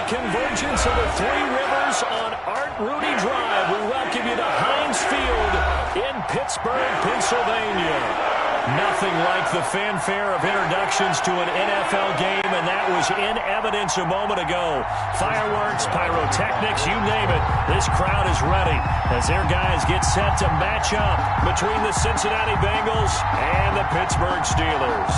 the convergence of the Three Rivers on Art Rooney Drive. We welcome you to Heinz Field in Pittsburgh, Pennsylvania. Nothing like the fanfare of introductions to an NFL game, and that was in evidence a moment ago. Fireworks, pyrotechnics, you name it. This crowd is ready as their guys get set to match up between the Cincinnati Bengals and the Pittsburgh Steelers.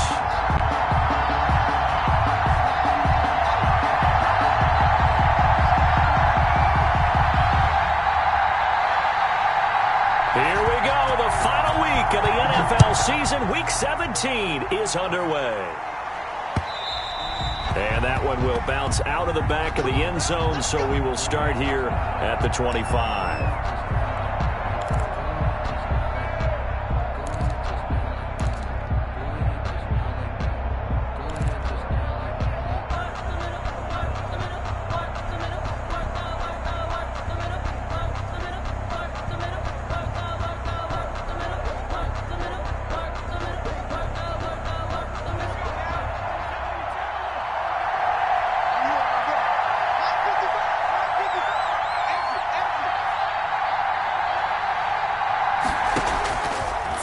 Here we go. The final week of the NFL season, Week 17, is underway. And that one will bounce out of the back of the end zone, so we will start here at the 25.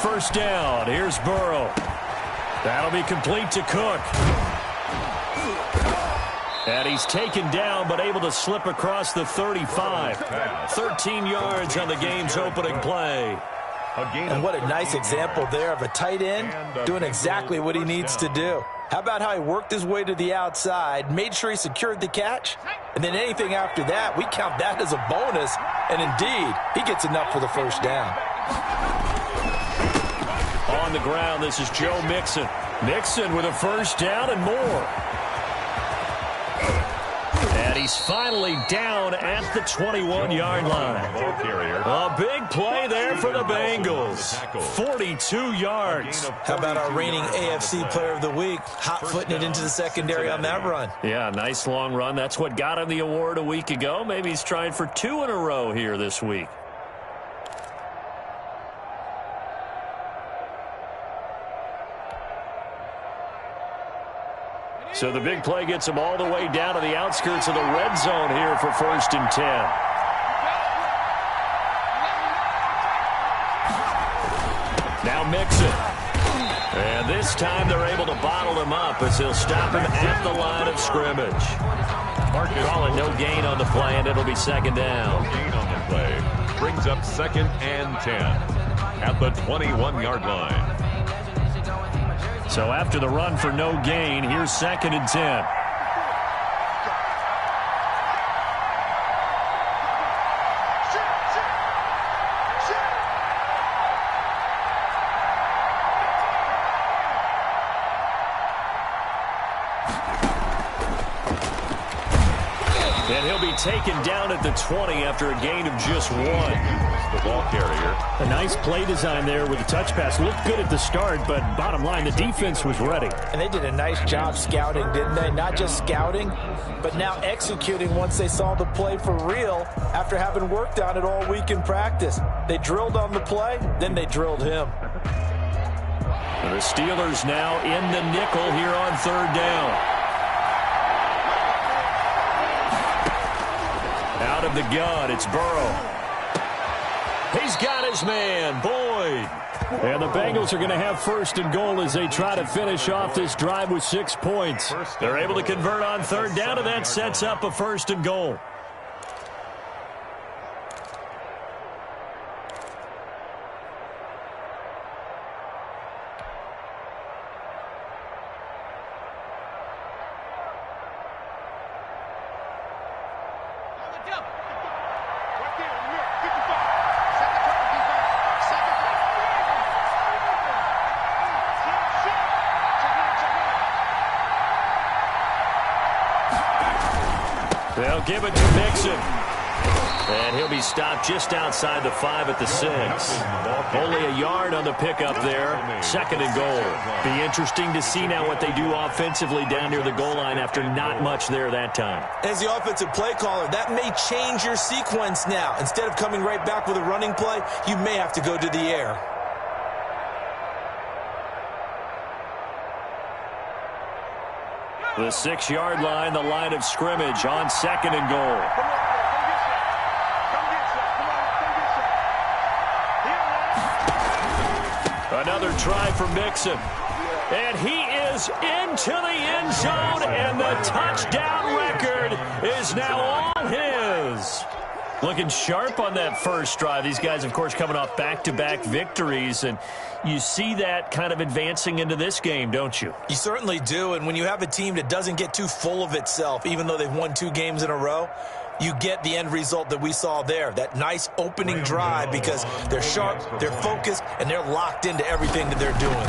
First down. Here's Burrow. That'll be complete to Cook. And he's taken down, but able to slip across the 35. 13 yards on the game's opening play. And what a nice example there of a tight end doing exactly what he needs to do. How about how he worked his way to the outside, made sure he secured the catch, and then anything after that, we count that as a bonus. And indeed, he gets enough for the first down. On the ground, this is Joe Mixon. Mixon with a first down and more. And he's finally down at the 21-yard line. A big play there for the Bengals. 42 yards. How about our reigning AFC Player of the Week, hot-footing it into the secondary on that run? Yeah, nice long run. That's what got him the award a week ago. Maybe he's trying for 2 in a row here this week. So the big play gets him all the way down to the outskirts of the red zone here for 1st and 10. Now Mixon. And this time they're able to bottle him up as he'll stop him at the line of scrimmage. Calling no gain on the play, and it'll be 2nd down. No gain on the play. Brings up 2nd and 10 at the 21-yard line. So after the run for no gain, here's 2nd and 10. And he'll be taken down at the 20 after a gain of just 1. The ball carrier. A nice play design there with the touch pass. Looked good at the start, but bottom line, the defense was ready. And they did a nice job scouting, didn't they? Not just scouting, but now executing once they saw the play for real after having worked on it all week in practice. They drilled on the play, then they drilled him. The Steelers now in the nickel here on 3rd down. Out of the gun, it's Burrow. He's got his man, Boyd. And the Bengals are going to have 1st and goal as they try to finish off this drive with 6 points. They're able to convert on 3rd down, and that sets up a 1st and goal. They'll give it to Mixon. And he'll be stopped just outside the 5 at the 6. Only a yard on the pickup there. 2nd and goal. Be interesting to see now what they do offensively down near the goal line after not much there that time. As the offensive play caller, that may change your sequence now. Instead of coming right back with a running play, you may have to go to the air. The 6-yard line, the line of scrimmage on 2nd and goal. Another try for Mixon. And he is into the end zone, and the touchdown record is now all his. Looking sharp on that first drive. These guys, of course, coming off back-to-back victories, and you see that kind of advancing into this game, don't you? You certainly do, and when you have a team that doesn't get too full of itself, even though they've won 2 games in a row, you get the end result that we saw there, that nice opening drive, because they're sharp, they're focused, and they're locked into everything that they're doing.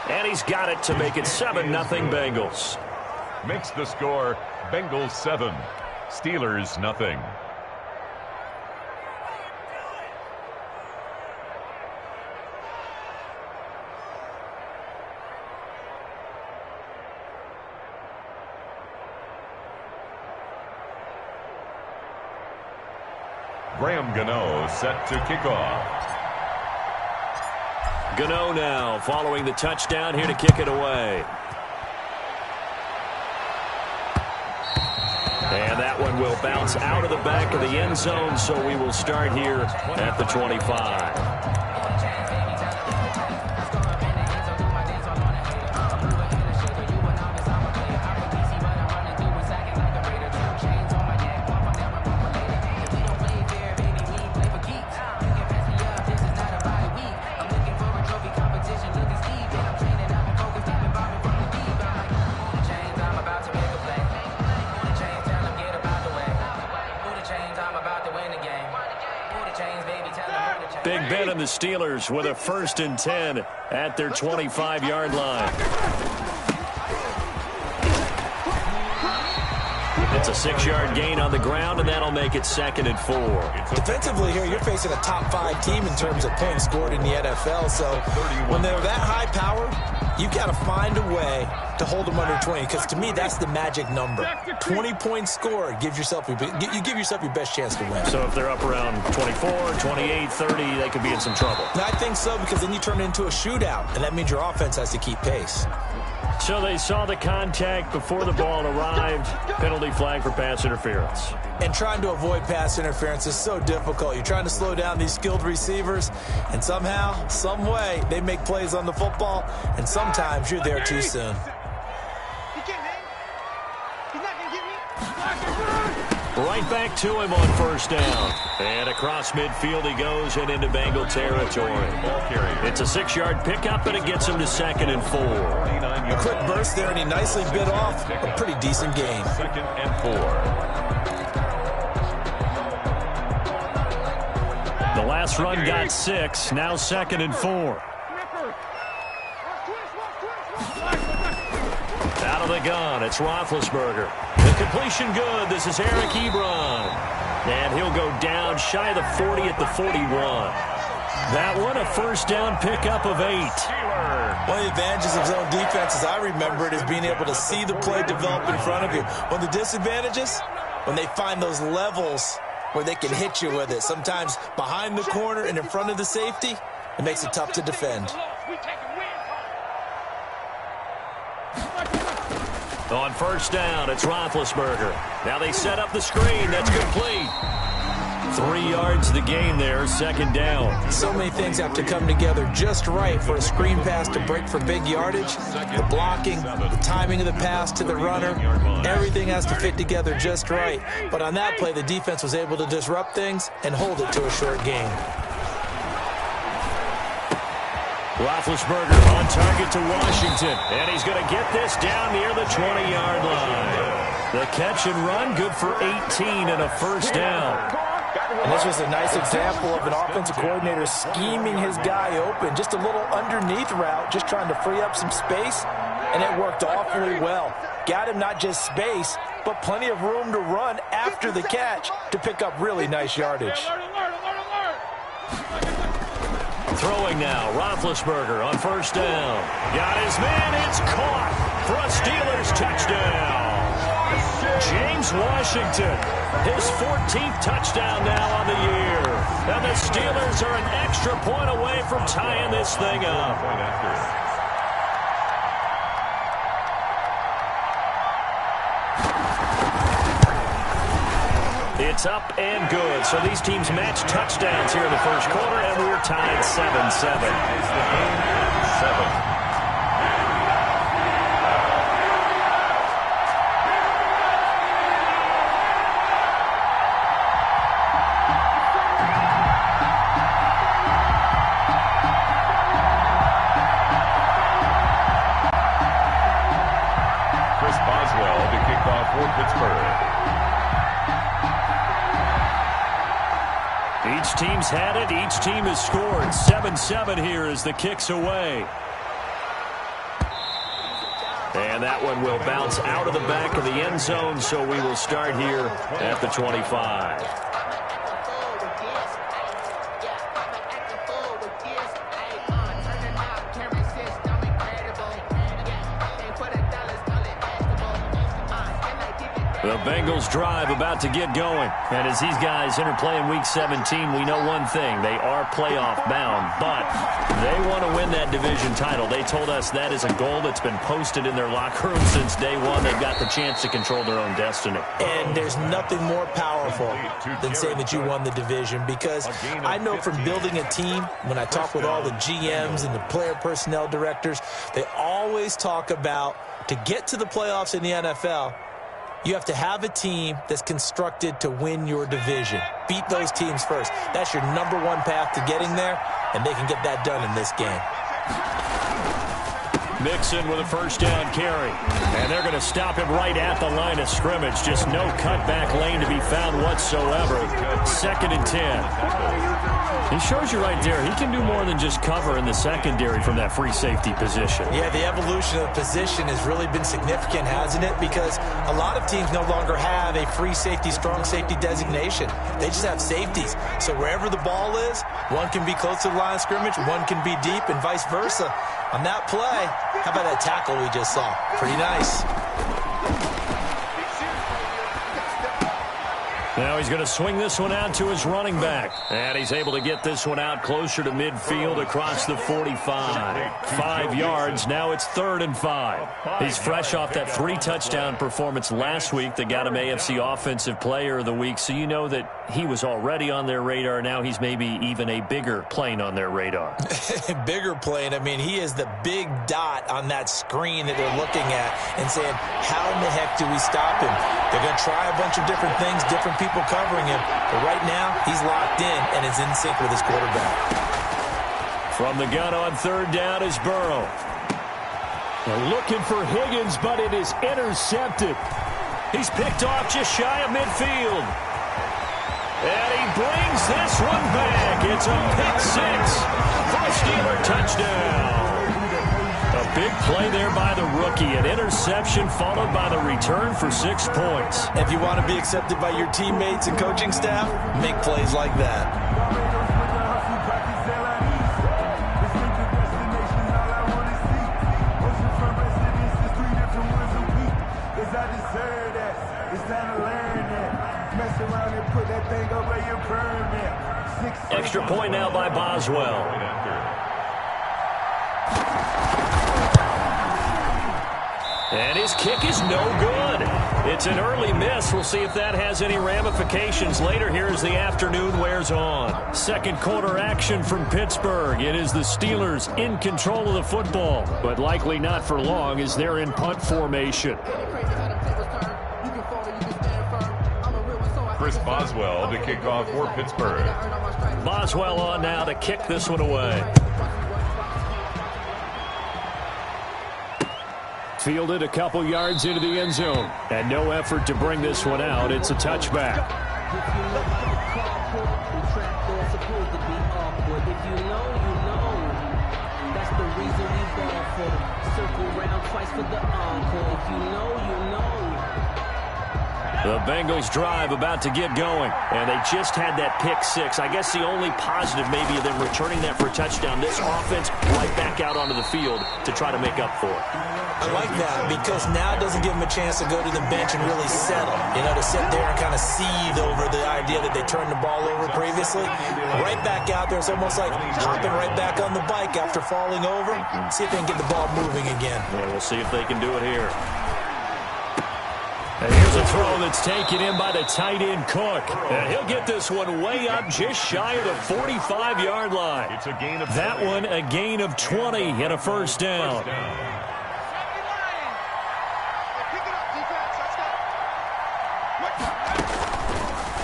And he's got it to make it 7-0 Bengals. Makes the score Bengals 7, Steelers nothing. Graham Gano set to kick off. Gano now following the touchdown, here to kick it away. And that one will bounce out of the back of the end zone, so we will start here at the 25. Big Ben and the Steelers with a 1st and 10 at their 25-yard line. It's a 6-yard gain on the ground, and that'll make it 2nd and 4. Defensively here, you're facing a top-5 team in terms of points scored in the NFL, so when they're that high-powered, you've got to find a way to hold them under 20, because to me, that's the magic number. 20 points scored gives yourself you give yourself your best chance to win. So if they're up around 24, 28, 30, they could be in some trouble. I think so, because then you turn it into a shootout, and that means your offense has to keep pace. So they saw the contact before the ball arrived. Penalty flag for pass interference. And trying to avoid pass interference is so difficult. You're trying to slow down these skilled receivers, and somehow, some way, they make plays on the football, and sometimes you're there too soon. Right back to him on 1st down. And across midfield he goes and into Bengal territory. It's a 6-yard pickup, and it gets him to 2nd and 4. A quick burst there, and he nicely bit off a pretty decent gain. 2nd and 4. The last run got 6, now 2nd and 4. Out of the gun, it's Roethlisberger. The completion good. This is Eric Ebron. And he'll go down shy of the 40 at the 41. That one, a 1st down pickup of 8. One of the advantages of zone defense, as I remember it, is being able to see the play develop in front of you. One of the disadvantages, when they find those levels where they can hit you with it, sometimes behind the corner and in front of the safety, it makes it tough to defend. On 1st down, it's Roethlisberger. Now they set up the screen. That's complete. 3 yards the gain there, 2nd down. So many things have to come together just right for a screen pass to break for big yardage. The blocking, the timing of the pass to the runner, everything has to fit together just right. But on that play, the defense was able to disrupt things and hold it to a short gain. Roethlisberger on target to Washington, and he's going to get this down near the 20-yard line. The catch and run, good for 18 and a 1st down. And this was a nice example of an offensive coordinator scheming his guy open, just a little underneath route, just trying to free up some space, and it worked awfully well. Got him not just space, but plenty of room to run after the catch to pick up really nice yardage. Throwing now, Roethlisberger on 1st down. Got his man, it's caught for a Steelers touchdown. James Washington, his 14th touchdown now on the year. And the Steelers are an extra point away from tying this thing up. It's up and good. So these teams match touchdowns here in the first quarter, and we're tied 7-7. 7. Each team's had it. Each team has scored. 7-7 here as the kick's away. And that one will bounce out of the back of the end zone, so we will start here at the 25. The Bengals drive about to get going. And as these guys interplay in Week 17, we know one thing. They are playoff bound, but they want to win that division title. They told us that is a goal that's been posted in their locker room since day one. They've got the chance to control their own destiny. And there's nothing more powerful than saying that you won the division, because I know from building a team, when I talk with all the GMs and the player personnel directors, they always talk about, to get to the playoffs in the NFL, you have to have a team that's constructed to win your division. Beat those teams first. That's your number one path to getting there, and they can get that done in this game. Mixon with a first down carry. And they're going to stop him right at the line of scrimmage. Just no cutback lane to be found whatsoever. 2nd and 10. He shows you right there, he can do more than just cover in the secondary from that free safety position. Yeah, the evolution of the position has really been significant, hasn't it? Because a lot of teams no longer have a free safety, strong safety designation. They just have safeties. So wherever the ball is, one can be close to the line of scrimmage, one can be deep, and vice versa. On that play, how about that tackle we just saw? Pretty nice. Now he's going to swing this one out to his running back. And he's able to get this one out closer to midfield across the 45. 5 yards. Now it's 3rd and 5. He's fresh off that 3-touchdown performance last week that got him AFC Offensive Player of the Week. So you know that he was already on their radar. Now he's maybe even a bigger plane on their radar. Bigger plane. I mean, he is the big dot on that screen that they're looking at and saying, how in the heck do we stop him? They're going to try a bunch of different things, different people covering him. But right now, he's locked in and is in sync with his quarterback. From the gun on 3rd down is Burrow. They're looking for Higgins, but it is intercepted. He's picked off just shy of midfield. And he brings this one back. It's a pick-6 for a Steeler touchdown. A big play there by the rookie. An interception followed by the return for 6 points. If you want to be accepted by your teammates and coaching staff, make plays like that. Extra point now by Boswell. And his kick is no good. It's an early miss. We'll see if that has any ramifications later here as the afternoon wears on. Second quarter action from Pittsburgh. It is the Steelers in control of the football, but likely not for long as they're in punt formation. Chris Boswell to kick off for Pittsburgh. Boswell on now to kick this one away. Fielded a couple yards into the end zone. And no effort to bring this one out. It's a touchback. The Bengals drive about to get going, and they just had that pick-6. I guess the only positive maybe of them returning that for a touchdown. This offense right back out onto the field to try to make up for it. I like that because now it doesn't give them a chance to go to the bench and really settle, to sit there and kind of seethe over the idea that they turned the ball over previously. Right back out there. It's almost like hopping right back on the bike after falling over. See if they can get the ball moving again. Yeah, we'll see if they can do it here. And here's a throw that's taken in by the tight end Cook. And he'll get this one way up just shy of the 45-yard line. It's a gain of that one a gain of 20 and a first down.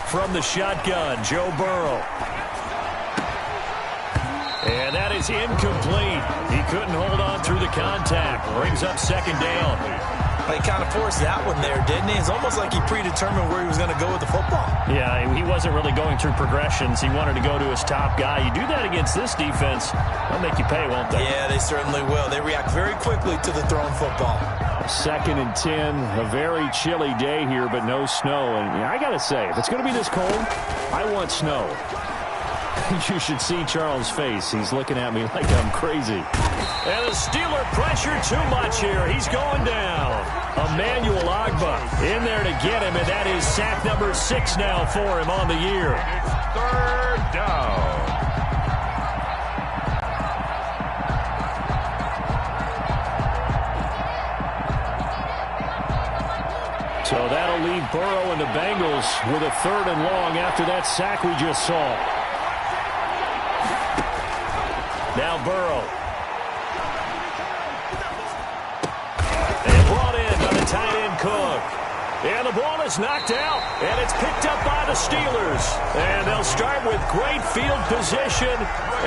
From the shotgun, Joe Burrow. And that is incomplete. He couldn't hold on through the contact. Brings up second down. He kind of forced that one there, didn't he? It's almost like he predetermined where he was going to go with the football. Yeah, he wasn't really going through progressions. He wanted to go to his top guy. You do that against this defense, they'll make you pay, won't they? Yeah, they certainly will. They react very quickly to the thrown football. 2nd and 10, a very chilly day here, but no snow. And I got to say, if it's going to be this cold, I want snow. You should see Charles' face. He's looking at me like I'm crazy. And the Steeler pressure too much here. He's going down. Emmanuel Ogbah in there to get him, and that is sack number 6 now for him on the year. It's 3rd down. So that'll leave Burrow and the Bengals with a 3rd and long after that sack we just saw. Now Burrow. And brought in by the tight end Cook. And the ball is knocked out. And it's picked up by the Steelers. And they'll start with great field position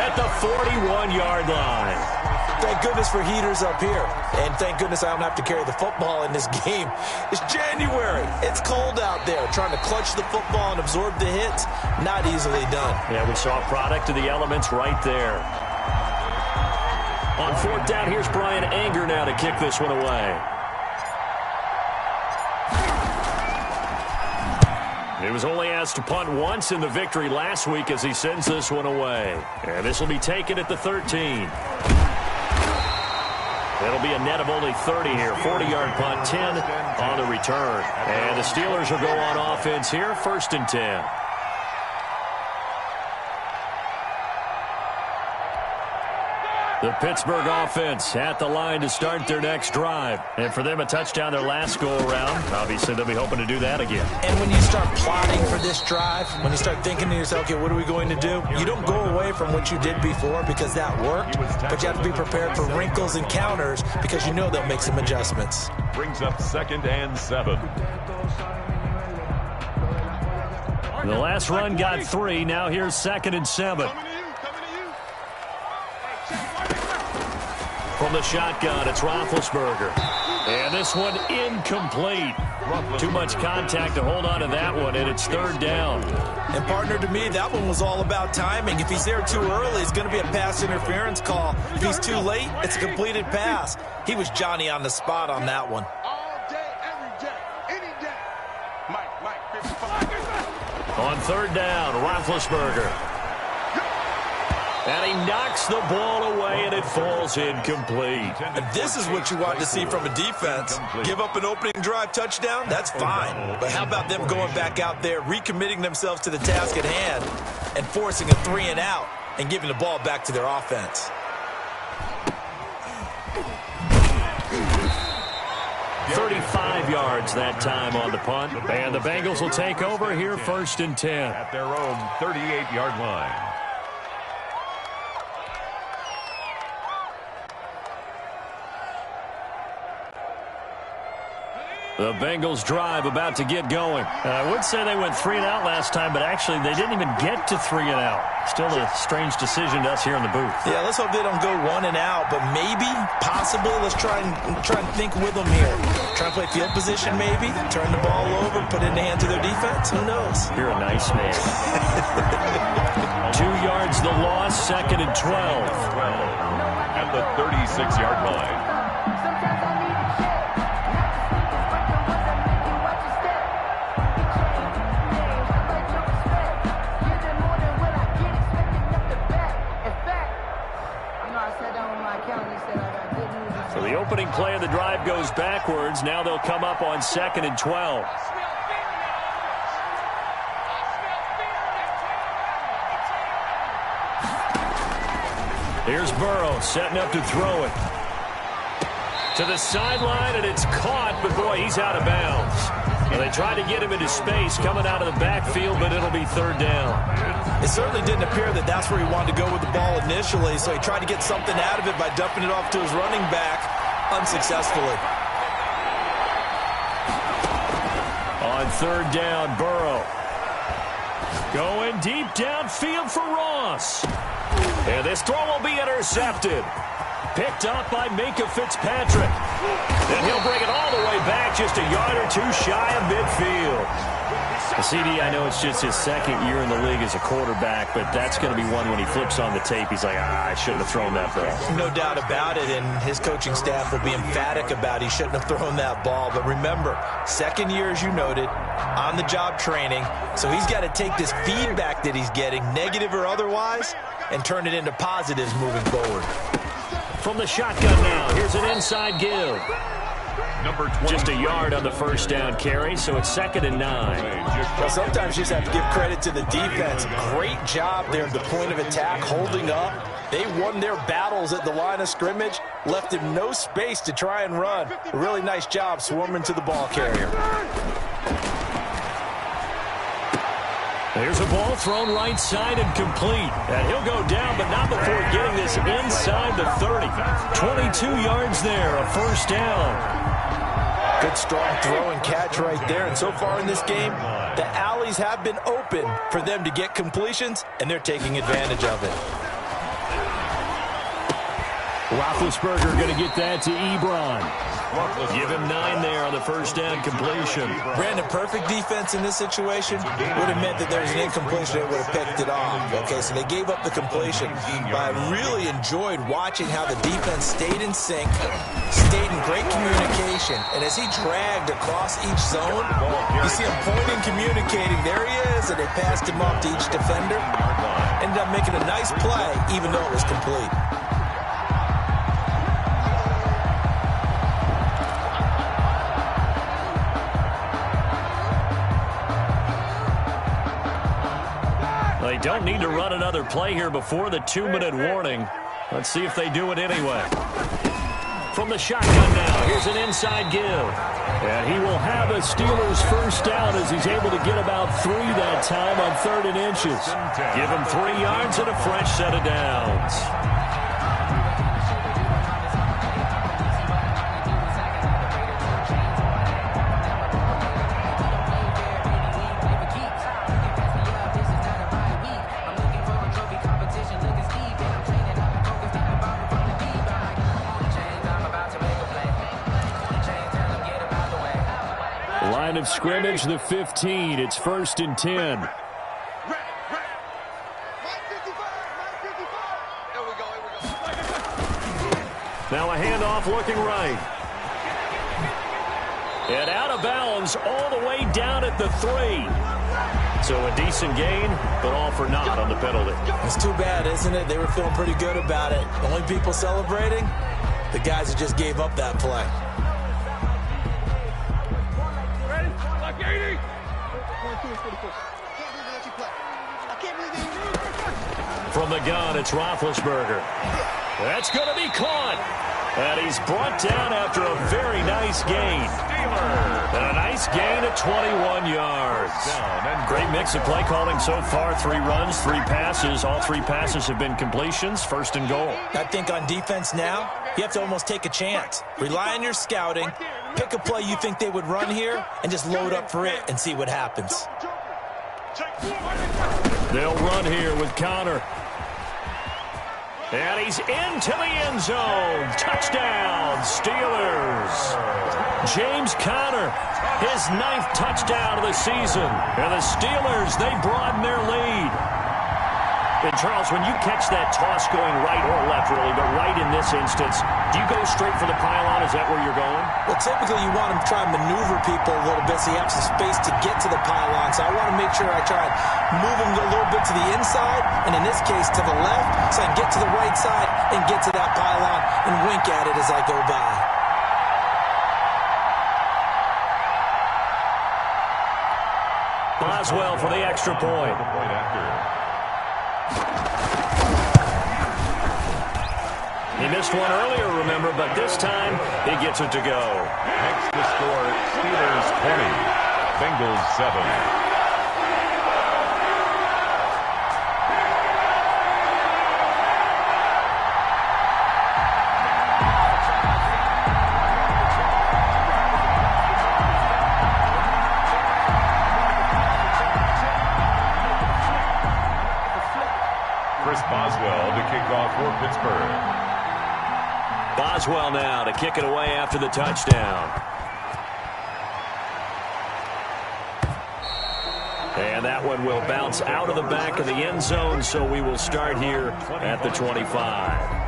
at the 41-yard line. Thank goodness for heaters up here. And thank goodness I don't have to carry the football in this game. It's January. It's cold out there. Trying to clutch the football and absorb the hits, not easily done. Yeah, we saw a product of the elements right there. On 4th down, here's Brian Anger now to kick this one away. He was only asked to punt once in the victory last week as he sends this one away. And this will be taken at the 13. It'll be a net of only 30 here. 40-yard punt, 10 on the return. And the Steelers will go on offense here, 1st and 10. The Pittsburgh offense at the line to start their next drive. And for them, a touchdown their last go-around. Obviously, they'll be hoping to do that again. And when you start plotting for this drive, when you start thinking to yourself, okay, what are we going to do? You don't go away from what you did before because that worked, but you have to be prepared for wrinkles and counters because you know they'll make some adjustments. Brings up 2nd and 7. The last run got 3. Now here's 2nd and 7. From the shotgun, it's Roethlisberger. And this one incomplete. Too much contact to hold on to that one, and it's 3rd down. And, partner, to me, that one was all about timing. If he's there too early, it's going to be a pass interference call. If he's too late, it's a completed pass. He was Johnny on the spot on that one. All day, every day, any day. Mike, 55. On 3rd down, Roethlisberger. And he knocks the ball away, and it falls incomplete. And this is what you want to see from a defense. Give up an opening drive touchdown, that's fine. But how about them going back out there, recommitting themselves to the task at hand, and forcing a 3 and out, and giving the ball back to their offense. 35 yards that time on the punt. And the Bengals will take over here, 1st and 10. At their own 38-yard line. The Bengals drive about to get going. I would say they went 3 and out last time, but actually they didn't even get to 3 and out. Still a strange decision to us here in the booth. Yeah, let's hope they don't go 1 and out, but maybe, possibly, let's try and think with them here. Try and play field position maybe, turn the ball over, put it in the hands of their defense. Who knows? You're a nice man. 2 yards the loss, 2nd and 12. At the 36-yard line. So the opening play of the drive goes backwards. Now they'll come up on 2nd and 12. Here's Burrow setting up to throw it. To the sideline, and it's caught, but boy, he's out of bounds. Well, they tried to get him into space coming out of the backfield, but it'll be third down. It certainly didn't appear that that's where he wanted to go with the ball initially, so he tried to get something out of it by dumping it off to his running back unsuccessfully. On third down, Burrow. Going deep downfield for Ross. And this throw will be intercepted. Picked up by Minka Fitzpatrick. And he'll bring it all the way back just a yard or two shy of midfield. CD, I know it's just his second year in the league as a quarterback, but that's going to be one when he flips on the tape. He's like, I shouldn't have thrown that ball. No doubt about it, and his coaching staff will be emphatic about he shouldn't have thrown that ball. But remember, second year, as you noted, on-the-job training, so he's got to take this feedback that he's getting, negative or otherwise, and turn it into positives moving forward. From the shotgun now, here's an inside give. Number 20. Just a yard on the first down carry, so it's 2nd and 9. Well, sometimes you just have to give credit to the defense. Great job there at the point of attack, holding up. They won their battles at the line of scrimmage, left him no space to try and run. A really nice job swarming to the ball carrier. There's a ball thrown right side and complete. And he'll go down, but not before getting this inside the 30. 22 yards there, a first down. Good strong throw and catch right there. And so far in this game, the alleys have been open for them to get completions, and they're taking advantage of it. Roethlisberger going to get that to Ebron. Give him 9 there on the first down completion. Brandon, perfect defense in this situation would have meant that there was an incompletion. They would have picked it off. Okay, so they gave up the completion. But I really enjoyed watching how the defense stayed in sync, stayed in great communication. And as he dragged across each zone, you see him pointing, communicating. There he is, and they passed him off to each defender. Ended up making a nice play, even though it was complete. They don't need to run another play here before the 2-minute warning. Let's see if they do it anyway. From the shotgun now, here's an inside give. And he will have a Steelers first down as he's able to get about 3 that time on 3rd and inches. Give him 3 yards and a fresh set of downs. Line of scrimmage, the 15. It's 1st and 10. Now a handoff looking right. And out of bounds all the way down at the 3. So a decent gain, but all for naught on the penalty. It's too bad, isn't it? They were feeling pretty good about it. The only people celebrating, the guys who just gave up that play. From the gun, it's Roethlisberger. That's going to be caught. And he's brought down after a very nice gain. And a nice gain of 21 yards. Great mix of play calling so far. 3 runs, 3 passes. All 3 passes have been completions. 1st and goal. I think on defense now, you have to almost take a chance. Rely on your scouting. Pick a play you think they would run here and just load up for it and see what happens. They'll run here with Connor. And he's into the end zone. Touchdown, Steelers. James Conner, his 9th touchdown of the season. And the Steelers, they broaden their lead. And Charles, when you catch that toss going right or left, really, but right in this instance, do you go straight for the pylon? Is that where you're going? Well, typically you want to try and maneuver people a little bit so you have some space to get to the pylon. So I want to make sure I try and move them a little bit to the inside, and in this case to the left, so I can get to the right side and get to that pylon and wink at it as I go by. Boswell for the extra point. He missed one earlier, remember, but this time he gets it to go. Makes the score Steelers 20, Bengals 7. Boswell to kick off for Pittsburgh. Boswell now to kick it away after the touchdown. And that one will bounce out of the back of the end zone, so we will start here at the 25.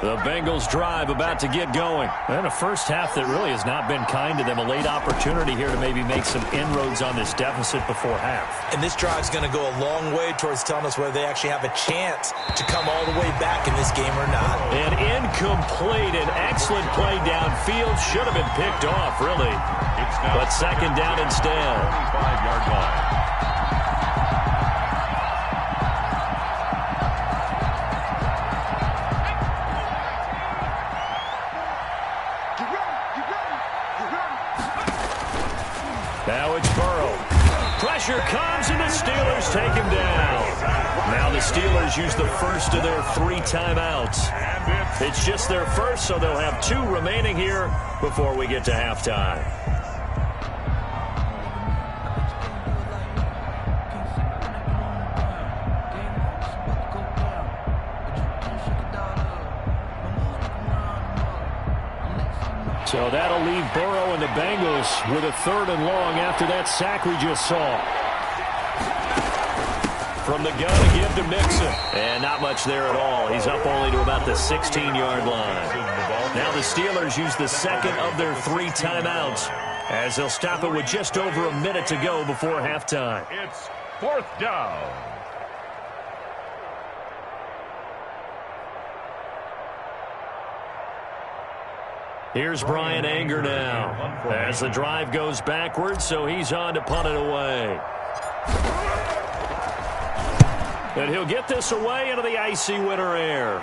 The Bengals drive about to get going. And a first half that really has not been kind to them. A late opportunity here to maybe make some inroads on this deficit before half. And this drive is going to go a long way towards telling us whether they actually have a chance to come all the way back in this game or not. An incomplete and excellent play downfield. Should have been picked off, really. But second down instead. 25-yard line. Now it's Burrow. Pressure comes, and the Steelers take him down. Now the Steelers use the first of their 3 timeouts. It's just their first, so they'll have 2 remaining here before we get to halftime. So that'll leave Burrow and the Bengals with a 3rd and long after that sack we just saw. From the gun to give to Mixon. And not much there at all. He's up only to about the 16-yard line. Now the Steelers use the second of their 3 timeouts as they'll stop it with just over a minute to go before halftime. It's 4th down. Here's Brian Anger now as the drive goes backwards, so he's on to punt it away. And he'll get this away into the icy winter air.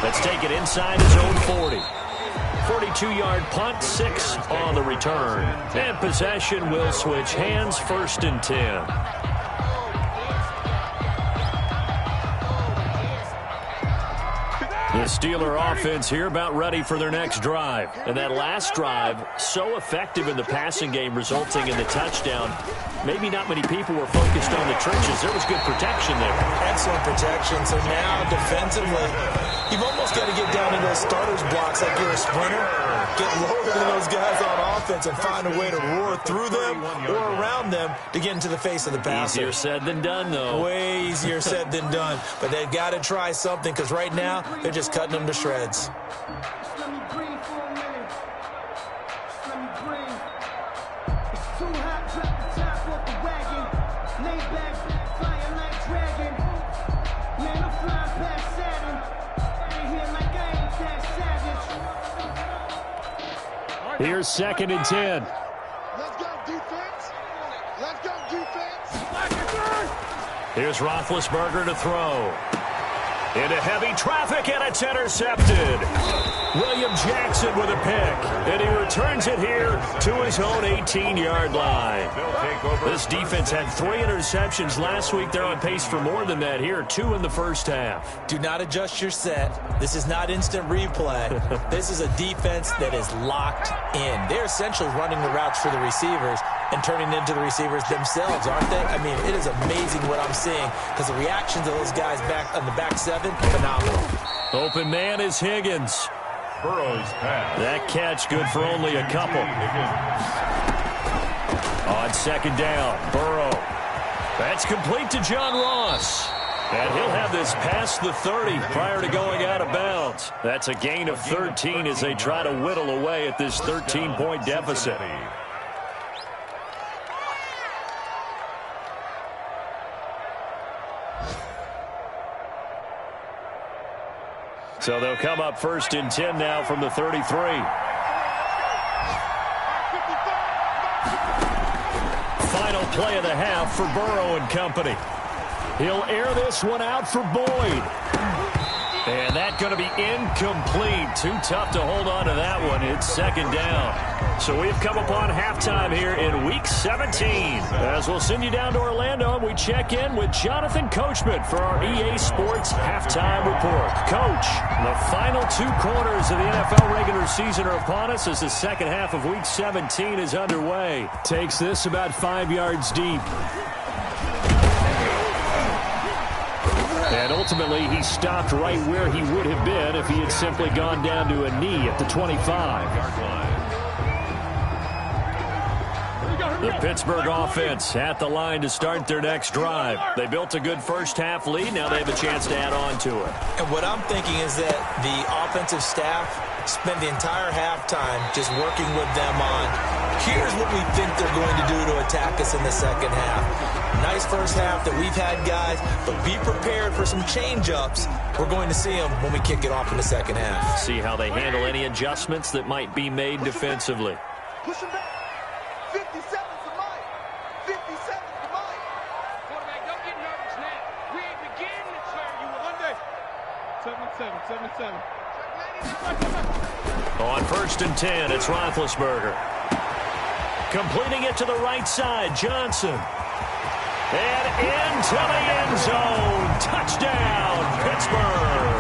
Let's take it inside his own 40. 42-yard punt, 6 on the return. And possession will switch hands, 1st and 10. The Steeler offense here about ready for their next drive. And that last drive, so effective in the passing game, resulting in the touchdown. Maybe not many people were focused on the trenches. There was good protection there. Excellent protection. So now defensively, you've almost got to get down into those starters blocks like you're a sprinter. Get lower than those guys on offense and find a way to roar through them or around them to get into the face of the passer. Easier said than done, though. Way easier said than done. But they've got to try something because right now they're just cutting them to shreds. Here's 2nd and 10. Let's go, defense. Let's go, defense. Here's Roethlisberger to throw. Into heavy traffic, and it's intercepted. William Jackson with a pick, and he returns it here to his own 18-yard line. This defense had 3 interceptions last week. They're on pace for more than that here, 2 in the first half. Do not adjust your set. This is not instant replay. This is a defense that is locked in. They're essentially running the routes for the receivers and turning into the receivers themselves, aren't they? I mean, it is amazing what I'm seeing because the reactions of those guys back on the back 7, phenomenal. Open man is Higgins. Burrow's pass. That catch good for only a couple. On 2nd down, Burrow. That's complete to John Ross. And he'll have this past the 30 prior to going out of bounds. That's a gain of 13 as they try to whittle away at this 13-point deficit. So they'll come up 1st and 10 now from the 33. final play of the half for Burrow and company. He'll air this one out for Boyd. And that's going to be incomplete. Too tough to hold on to that one. It's second down. So we've come upon halftime here in Week 17. As we'll send you down to Orlando, and we check in with Jonathan Coachman for our EA Sports Halftime Report. Coach, the final 2 quarters of the NFL regular season are upon us as the second half of Week 17 is underway. Takes this about 5 yards deep. And ultimately, he stopped right where he would have been if he had simply gone down to a knee at the 25. The Pittsburgh offense at the line to start their next drive. They built a good first-half lead. Now they have a chance to add on to it. And what I'm thinking is that the offensive staff spent the entire halftime just working with them on, here's what we think they're going to do to attack us in the second half. Nice first half that we've had, guys, but be prepared for some change-ups. We're going to see them when we kick it off in the second half. See how they handle any adjustments that might be made defensively. Push him back. 57 to Mike. 57 to Mike. Quarterback, don't get nervous now. We ain't beginning to turn you one day. 7-7. On 1st and 10, it's Roethlisberger. Completing it to the right side, Johnson. And into the end zone. Touchdown, Pittsburgh.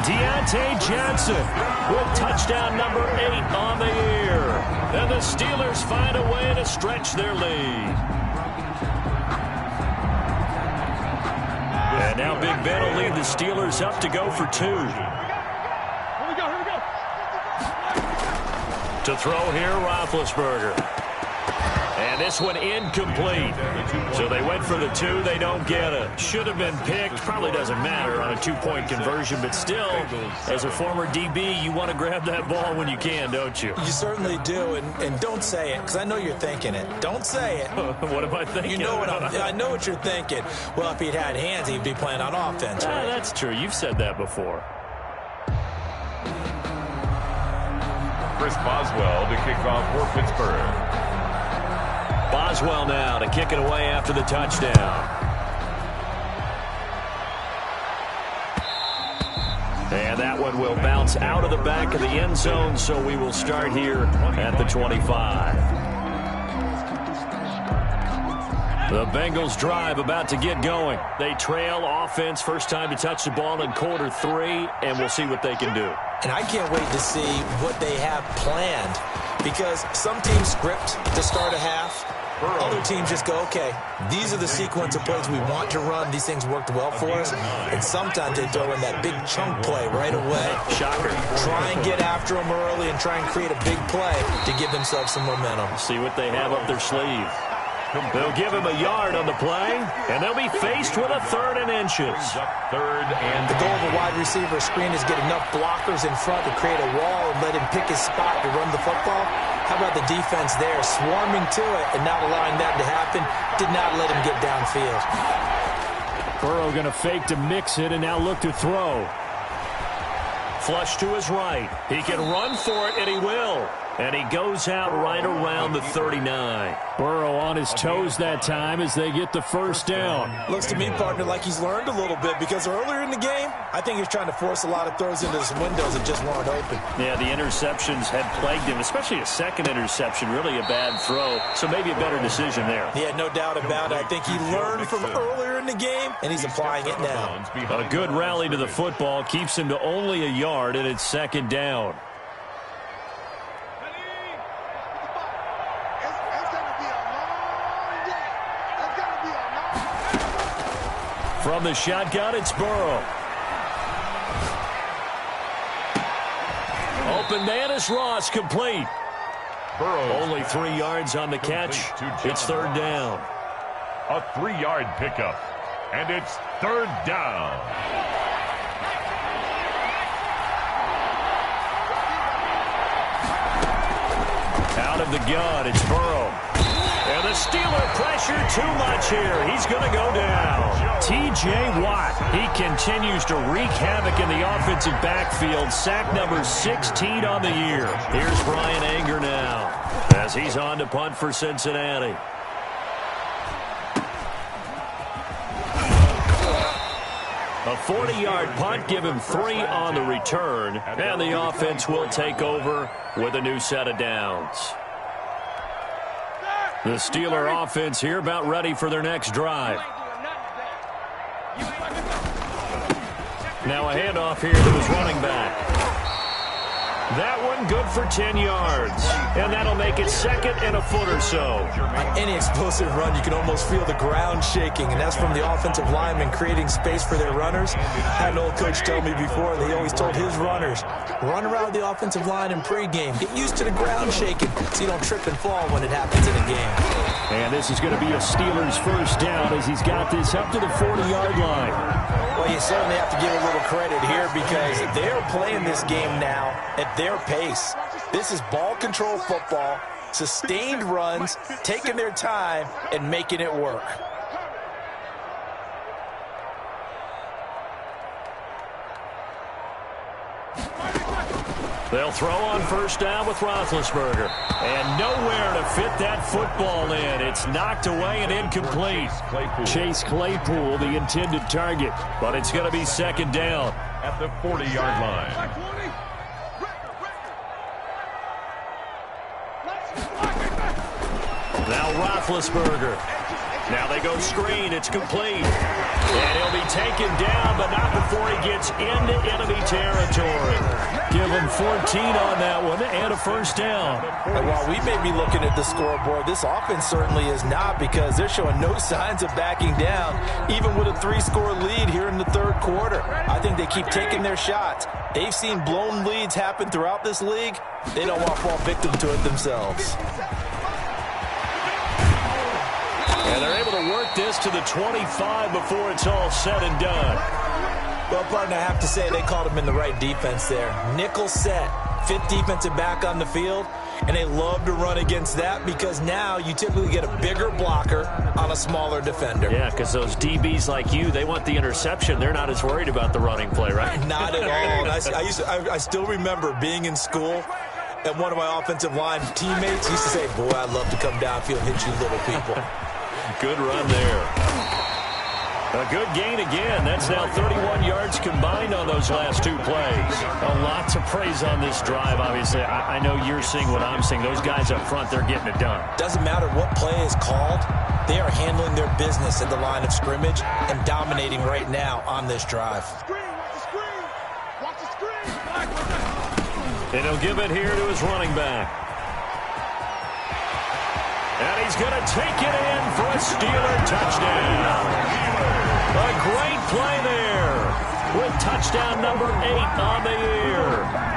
Deontay Johnson with touchdown number 8 on the year. And the Steelers find a way to stretch their lead. And now Big Ben will lead the Steelers up to go for 2. Here we go. To throw here, Roethlisberger. And this one incomplete. So they went for the 2. They don't get it. Should have been picked. Probably doesn't matter on a 2-point conversion. But still, as a former DB, you want to grab that ball when you can, don't you? You certainly do, and don't say it, because I know you're thinking it. Don't say it. What am I thinking? You know I know what you're thinking. Well, if he'd had hands, he'd be playing on offense. Right? That's true. You've said that before. Chris Boswell to kick off for Pittsburgh. Boswell now to kick it away after the touchdown. And that one will bounce out of the back of the end zone, so we will start here at the 25. The Bengals drive about to get going. They trail offense, first time to touch the ball in quarter 3, and we'll see what they can do. And I can't wait to see what they have planned, because some teams script to start a half. Other teams just go, okay, these are the sequence of plays we want to run. These things worked well for us. And sometimes they throw in that big chunk play right away. Shocker. Try and get after them early and try and create a big play to give themselves some momentum. See what they have up their sleeve. They'll give him a yard on the play, and they'll be faced with a 3rd and inches. The goal of a wide receiver screen is get enough blockers in front to create a wall and let him pick his spot to run the football. How about the defense there, swarming to it and not allowing that to happen? Did not let him get downfield. Burrow going to fake to mix it and now look to throw. Flush to his right. He can run for it, and he will. And he goes out right around the 39. Burrow on his toes that time as they get the first down. Looks to me, partner, like he's learned a little bit, because earlier in the game, I think he's trying to force a lot of throws into his windows that just weren't open. Yeah, the interceptions had plagued him, especially a second interception, really a bad throw. So maybe a better decision there. Yeah, no doubt about it. I think he learned from earlier in the game, and he's applying it now. A good rally to the football keeps him to only a yard, and it's second down. From the shotgun, it's Burrow. Open man is Ross, complete. Burrow. Only 3 yards on the catch. It's 3rd down. A 3-yard pickup. And it's 3rd down. Out of the gun, it's Burrow. And the Steeler pressure too much here. He's going to go down. T.J. Watt, he continues to wreak havoc in the offensive backfield. Sack number 16 on the year. Here's Brian Anger now as he's on to punt for Cincinnati. A 40-yard punt, give him 3 on the return, and the offense will take over with a new set of downs. The Steeler offense here about ready for their next drive. Now a handoff here to his running back. That one good for 10 yards. And that'll make it 2nd and a foot or so. On any explosive run, you can almost feel the ground shaking, and that's from the offensive linemen creating space for their runners. I had an old coach tell me before, he always told his runners, run around the offensive line in pregame. Get used to the ground shaking so you don't trip and fall when it happens in a game. And this is going to be a Steelers first down as he's got this up to the 40-yard line. Well, you certainly have to give a little credit here because they're playing this game now at their pace. This is ball control football, sustained runs, taking their time, and making it work. They'll throw on first down with Roethlisberger. And nowhere to fit that football in. It's knocked away and incomplete. Chase Claypool, the intended target. But it's going to be 2nd down. At the 40-yard line. Now Roethlisberger. Now they go screen. It's complete. And he'll be taken down, but not before he gets into enemy territory. Give him 14 on that one and a first down. And while we may be looking at the scoreboard, this offense certainly is not because they're showing no signs of backing down, even with a 3-score lead here in the 3rd quarter. I think they keep taking their shots. They've seen blown leads happen throughout this league. They don't want to fall victim to it themselves. And they're able to work this to the 25 before it's all said and done. Well, partner, I have to say they called him in the right defense there. Nickel set, 5th defensive back on the field, and they love to run against that because now you typically get a bigger blocker on a smaller defender. Yeah, because those DBs like you, they want the interception. They're not as worried about the running play, right? Not at all. I still remember being in school, and one of my offensive line teammates used to say, boy, I'd love to come downfield and hit you little people. Good run there. A good gain again. That's now 31 yards combined on those last 2 plays. Lots of praise on this drive, obviously. I know you're seeing what I'm seeing. Those guys up front, they're getting it done. Doesn't matter what play is called. They are handling their business at the line of scrimmage and dominating right now on this drive. And he'll give it here to his running back. And he's going to take it in for a Steeler touchdown. A great play there with touchdown number 8 on the year.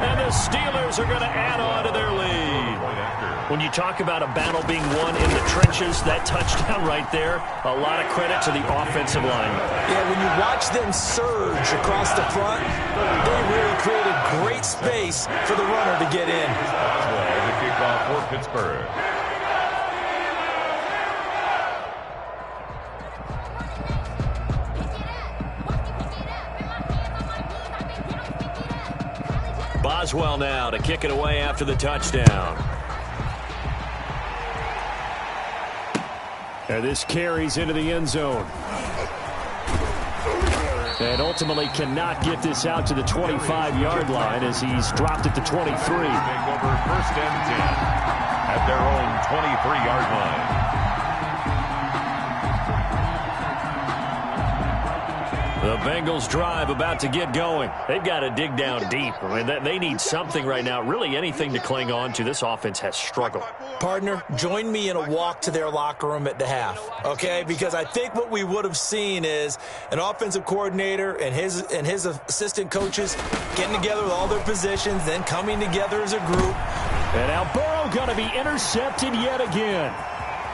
And the Steelers are going to add on to their lead. When you talk about a battle being won in the trenches, that touchdown right there, a lot of credit to the offensive line. Yeah, when you watch them surge across the front, they really created great space for the runner to get in. The kickoff for Pittsburgh. Boswell now to kick it away after the touchdown. And this carries into the end zone. And ultimately cannot get this out to the 25-yard line as he's dropped it to 23. Take over 1st and 10 at their own 23-yard line. The Bengals drive about to get going. They've got to dig down deep. I mean, they need something right now, really anything to cling on to. This offense has struggled. Partner, join me in a walk to their locker room at the half, okay? Because I think what we would have seen is an offensive coordinator and his assistant coaches getting together with all their positions, then coming together as a group. And now Burrow going to be intercepted yet again.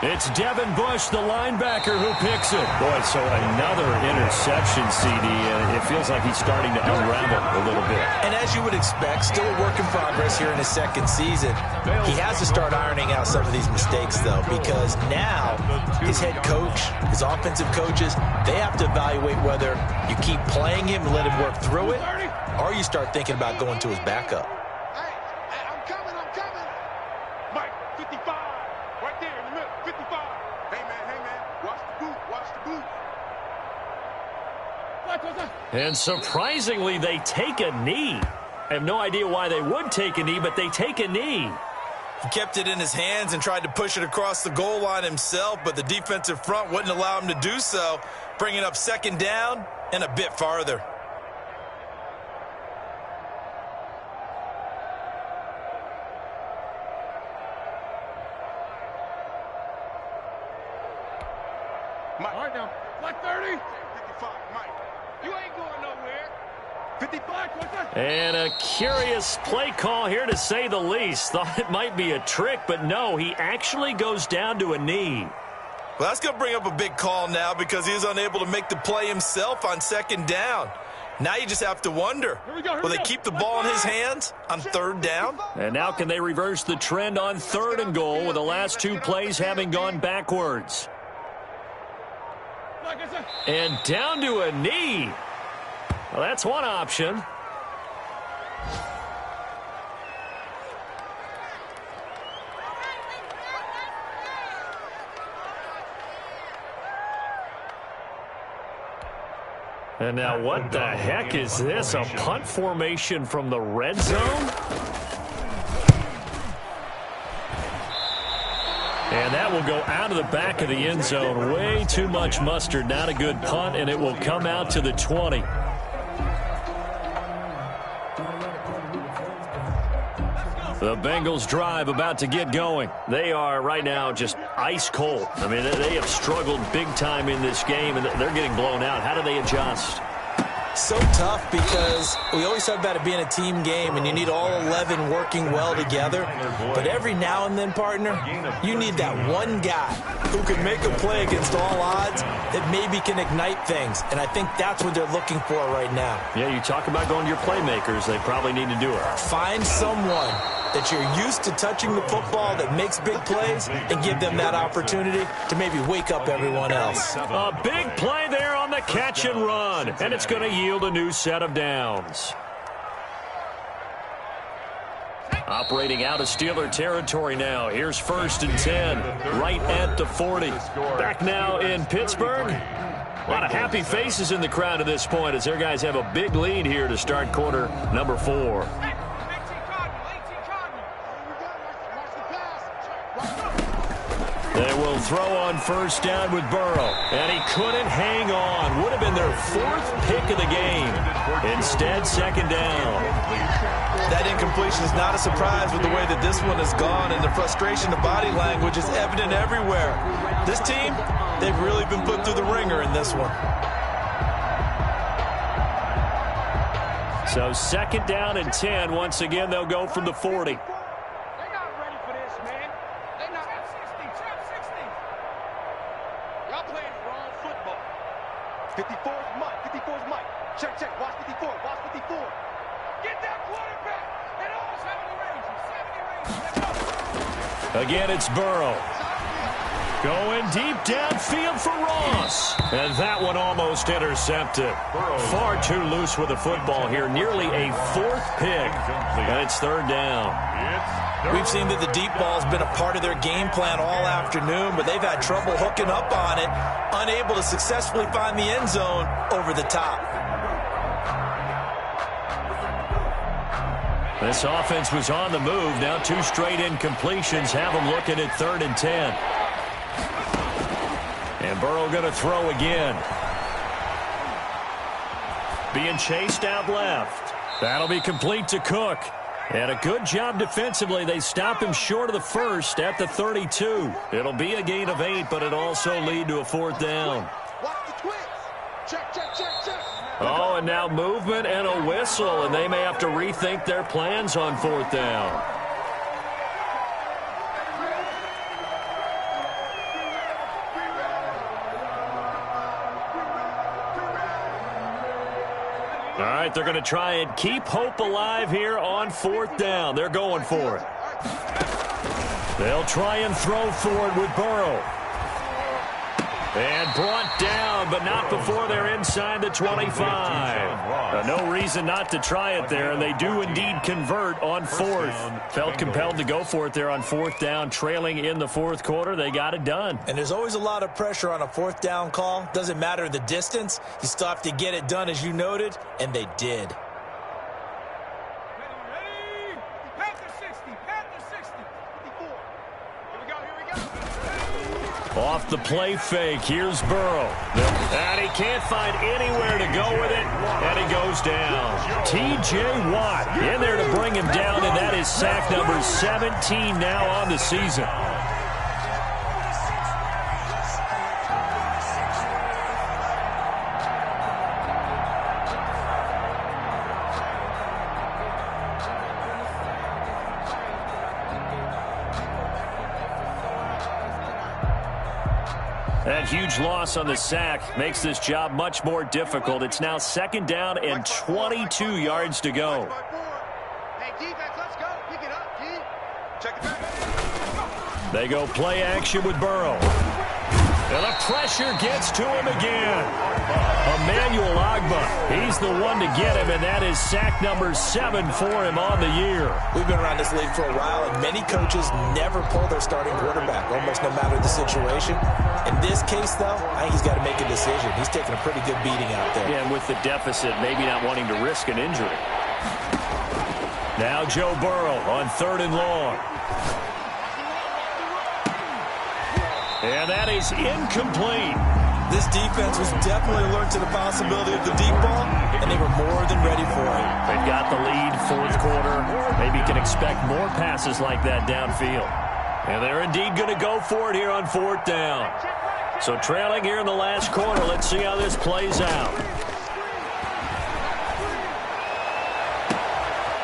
It's Devin Bush, the linebacker, who picks it. Boy, so another interception, CD, and it feels like he's starting to unravel a little bit. And as you would expect, still a work in progress here in his 2nd season. He has to start ironing out some of these mistakes, though, because now his head coach, his offensive coaches, they have to evaluate whether you keep playing him and let him work through it, or you start thinking about going to his backup. And surprisingly, they take a knee. I have no idea why they would take a knee, but they take a knee. He kept it in his hands and tried to push it across the goal line himself, but the defensive front wouldn't allow him to do so, bringing up second down and a bit farther. Mike. All right now. Black 30. 55, Mike. You ain't going nowhere. 55, what's that? And a curious play call here, to say the least. Thought it might be a trick, but no, he actually goes down to a knee. Well, that's going to bring up a big call now because he was unable to make the play himself on second down. Now you just have to wonder, will they keep the ball in his hands on third down? And now can they reverse the trend on third and goal with the last two plays having gone backwards? And down to a knee. Well, that's one option. And now what the heck is this? A punt formation from the red zone? And that will go out of the back of the end zone. Way too much mustard. Not a good punt, and it will come out to the 20. The Bengals drive about to get going. They are right now just ice cold. I mean, they have struggled big time in this game, and they're getting blown out. How do they adjust? So tough because we always talk about it being a team game and you need all 11 working well together. But every now and then, partner, you need that one guy who can make a play against all odds that maybe can ignite things. And I think that's what they're looking for right now. Yeah, you talk about going to your playmakers. They probably need to do it. Find someone that you're used to touching the football that makes big plays and give them that opportunity to maybe wake up everyone else. A big play there on the catch and run, and it's going to yield a new set of downs. Operating out of Steeler territory now. Here's 1st and 10, right at the 40. Back now in Pittsburgh. A lot of happy faces in the crowd at this point as their guys have a big lead here to start quarter number 4. They will throw on 1st down with Burrow. And he couldn't hang on. Would have been their 4th pick of the game. Instead, 2nd down. That incompletion is not a surprise with the way that this one has gone, and the frustration, the body language is evident everywhere. This team, they've really been put through the ringer in this one. So 2nd down and 10. Once again, they'll go from the 40. Check. Watch 54. Watch 54. Get that quarterback. And almost 70 range. 70 range. Again, it's Burrow. Going deep downfield for Ross. And that one almost intercepted. Far too loose with the football here. Nearly a 4th pick. And it's 3rd down. We've seen that the deep ball's been a part of their game plan all afternoon, but they've had trouble hooking up on it, unable to successfully find the end zone over the top. This offense was on the move. Now 2 straight incompletions have them looking at 3rd and 10. And Burrow going to throw again. Being chased out left. That'll be complete to Cook. And a good job defensively. They stop him short of the 1st at the 32. It'll be a gain of 8, but it also lead to a 4th down. Watch the twins. Check. Oh, and now movement and a whistle, and they may have to rethink their plans on 4th down. All right, they're going to try and keep hope alive here on 4th down. They're going for it. They'll try and throw for it with Burrow. And brought down, but not before they're inside the 25. No reason not to try it there, and they do indeed convert on fourth. Felt compelled to go for it there on fourth down, trailing in the fourth quarter. They got it done. And there's always a lot of pressure on a fourth down call. Doesn't matter the distance. You still have to get it done, as you noted, and they did. Off the play fake, here's Burrow. And he can't find anywhere to go with it, and he goes down. T.J. Watt in there to bring him down, and that is sack number 17 now on the season. That huge loss on the sack makes this job much more difficult. It's now second down and 22 yards to go. Hey, defense, let's go. Pick it up, G. Check it back. They go play action with Burrow. And the pressure gets to him again. Emmanuel Ogbah, he's the one to get him, and that is sack number 7 for him on the year. We've been around this league for a while, and many coaches never pull their starting quarterback, almost no matter the situation. In this case, though, I think he's got to make a decision. He's taking a pretty good beating out there. Yeah, and with the deficit, maybe not wanting to risk an injury. Now Joe Burrow on 3rd and long. And that is incomplete. This defense was definitely alert to the possibility of the deep ball, and they were more than ready for it. They've got the lead, fourth quarter. Maybe you can expect more passes like that downfield. And they're indeed going to go for it here on 4th down. So trailing here in the last quarter, let's see how this plays out.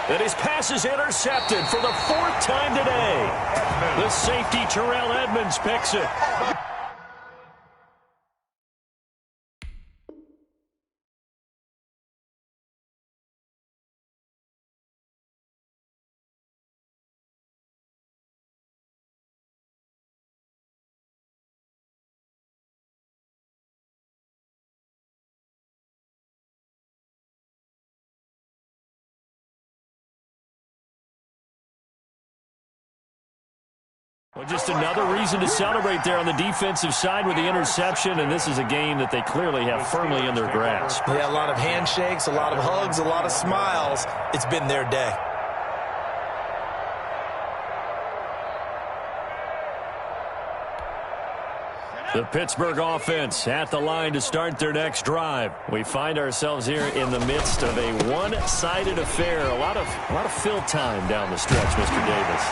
And his pass is intercepted for the 4th time today. The safety, Terrell Edmonds, picks it. Well, just another reason to celebrate there on the defensive side with the interception, and this is a game that they clearly have firmly in their grasp. Yeah, a lot of handshakes, a lot of hugs, a lot of smiles. It's been their day. The Pittsburgh offense at the line to start their next drive. We find ourselves here in the midst of a one-sided affair. A lot of fill time down the stretch, Mr. Davis.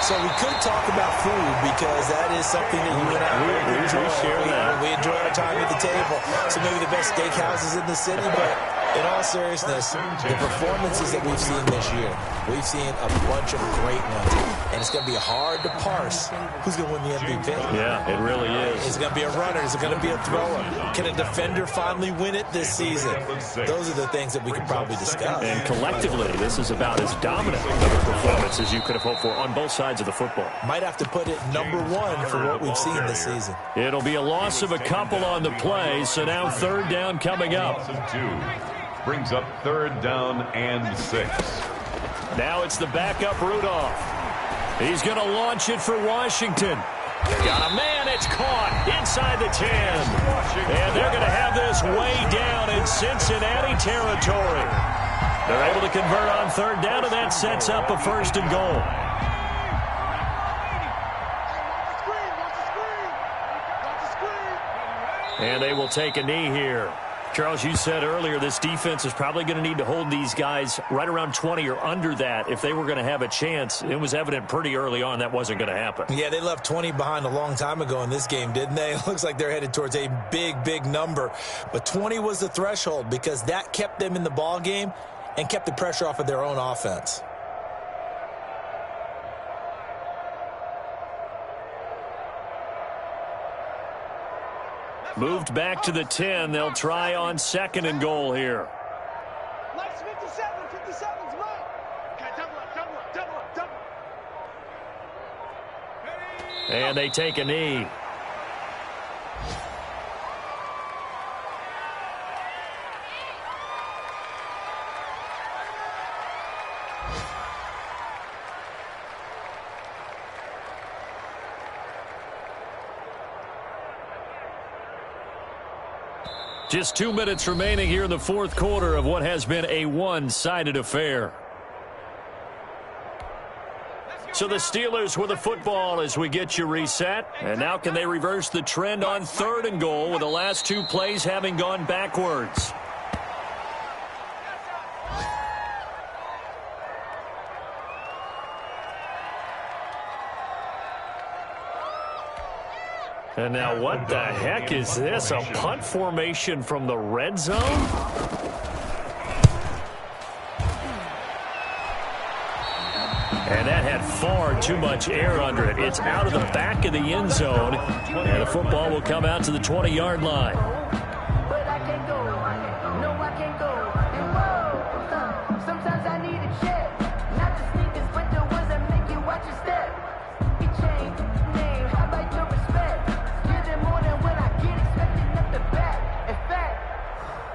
So we could talk about food because that is something that you and I enjoy. We share that. We enjoy our time at the table. So maybe the best steakhouses in the city, but in all seriousness, the performances that we've seen this year, we've seen a bunch of great ones. And it's going to be hard to parse who's going to win the MVP. Yeah, it really is. Is it going to be a runner? Is it going to be a thrower? Can a defender finally win it this season? Those are the things that we could probably discuss. And collectively, this is about as dominant of a performance as you could have hoped for on both sides of the football. Might have to put it number 1 for what we've seen this season. It'll be a loss of a couple on the play, so now 3rd down coming up. Brings up 3rd down and 6. Now it's the backup Rudolph. He's going to launch it for Washington. Got a man, it's caught inside the 10. And they're going to have this way down in Cincinnati territory. They're able to convert on 3rd down, and that sets up a 1st and goal. And they will take a knee here. Charles, you said earlier this defense is probably going to need to hold these guys right around 20 or under that if they were going to have a chance. It was evident pretty early on that wasn't going to happen. Yeah, they left 20 behind a long time ago in this game, didn't they? It looks like they're headed towards a big, big number. But 20 was the threshold because that kept them in the ball game and kept the pressure off of their own offense. Moved back to the 10. They'll try on 2nd and goal here. Let's 57's mine. Okay, double up. And they take a knee. Just 2 minutes remaining here in the fourth quarter of what has been a one-sided affair. So the Steelers with the football as we get you reset. And now can they reverse the trend on 3rd and goal with the last 2 plays having gone backwards? And now what the heck is this? A punt formation from the red zone? And that had far too much air under it. It's out of the back of the end zone. And the football will come out to the 20-yard line. But I can't go. No, I can't go. And whoa, sometimes I need a check. Not the sneakers, but the ones that make you watch your step. He changed name. How about your respect? Give it more than what I get expected at the back. In fact,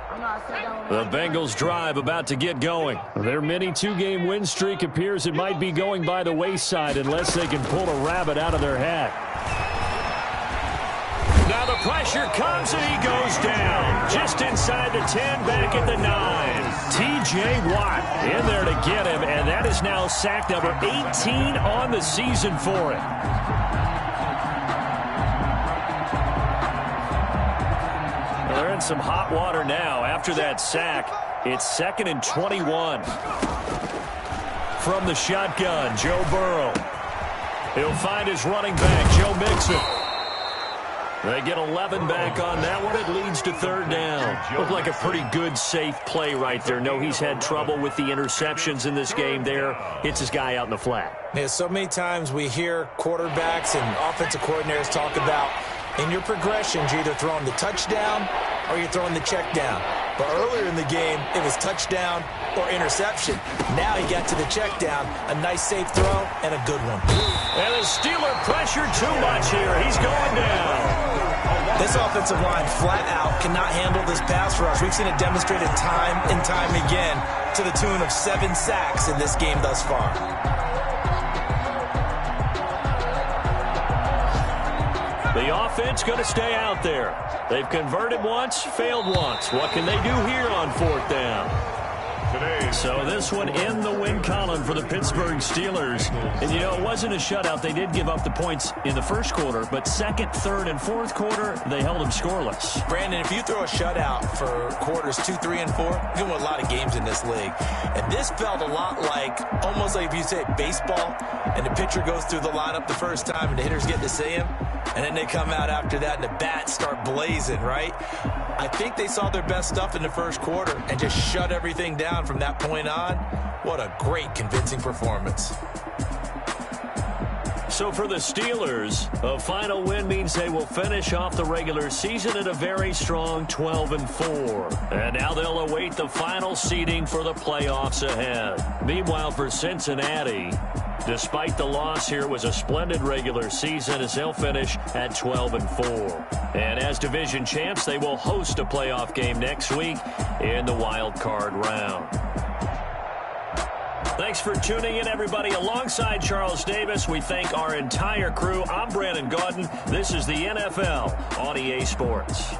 I'm not saying the Bengals drive about to get going. Their mini 2-game win streak appears it might be going by the wayside unless they can pull a rabbit out of their hat. Now the pressure comes and he goes down. Just inside the 10, back at the 9. T.J. Watt in there to get him, and that is now sack number 18 on the season for him. They're in some hot water now after that sack. It's 2nd and 21. From the shotgun, Joe Burrow. He'll find his running back, Joe Mixon. They get 11 back on that one. It leads to 3rd down. Looked like a pretty good, safe play right there. No, he's had trouble with the interceptions in this game there. Hits his guy out in the flat. Yeah, so many times we hear quarterbacks and offensive coordinators talk about in your progressions, you're either throwing the touchdown or you're throwing the check down. But earlier in the game, it was touchdown or interception. Now he got to the check down, a nice safe throw, and a good one. And the Steeler pressure too much here. He's going down. This offensive line flat out cannot handle this pass rush. We've seen it demonstrated time and time again to the tune of 7 sacks in this game thus far. The offense going to stay out there. They've converted once, failed once. What can they do here on 4th down? So this one in the win column for the Pittsburgh Steelers. And, you know, it wasn't a shutout. They did give up the points in the first quarter, but 2nd, 3rd, and 4th quarter, they held them scoreless. Brandon, if you throw a shutout for quarters 2, 3, and 4, you win a lot of games in this league. And this felt a lot like, almost like if you say baseball, and the pitcher goes through the lineup the first time, and the hitters get to see him, and then they come out after that, and the bats start blazing, right? I think they saw their best stuff in the first quarter and just shut everything down from that point on. What a great, convincing performance. So for the Steelers, a final win means they will finish off the regular season at a very strong 12-4. And now they'll await the final seeding for the playoffs ahead. Meanwhile, for Cincinnati, despite the loss here, was a splendid regular season as they'll finish at 12-4. And as division champs, they will host a playoff game next week in the wild card round. Thanks for tuning in, everybody. Alongside Charles Davis, we thank our entire crew. I'm Brandon Gaudin. This is the NFL on EA Sports.